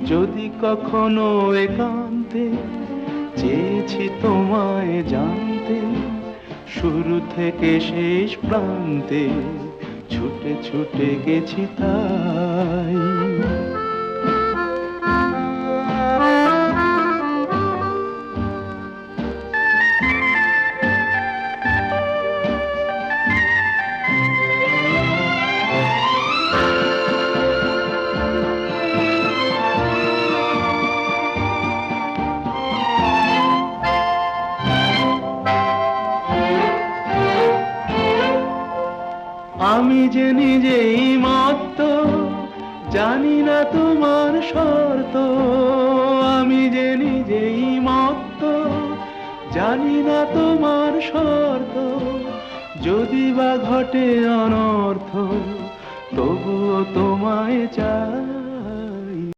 যদি কখনো একান্তে চেয়েছি তোমায় জানতে, শুরু থেকে শেষ প্রান্তে ছুটে ছুটে গেছি তাই। আমি যে নিজেই মত্ত, জানি না তোমার শর্ত। আমি যে নিজেই মত্ত, জানি না তোমার শর্ত। যদি বা ঘটে অনর্থ, তবুও তোমায় চাই।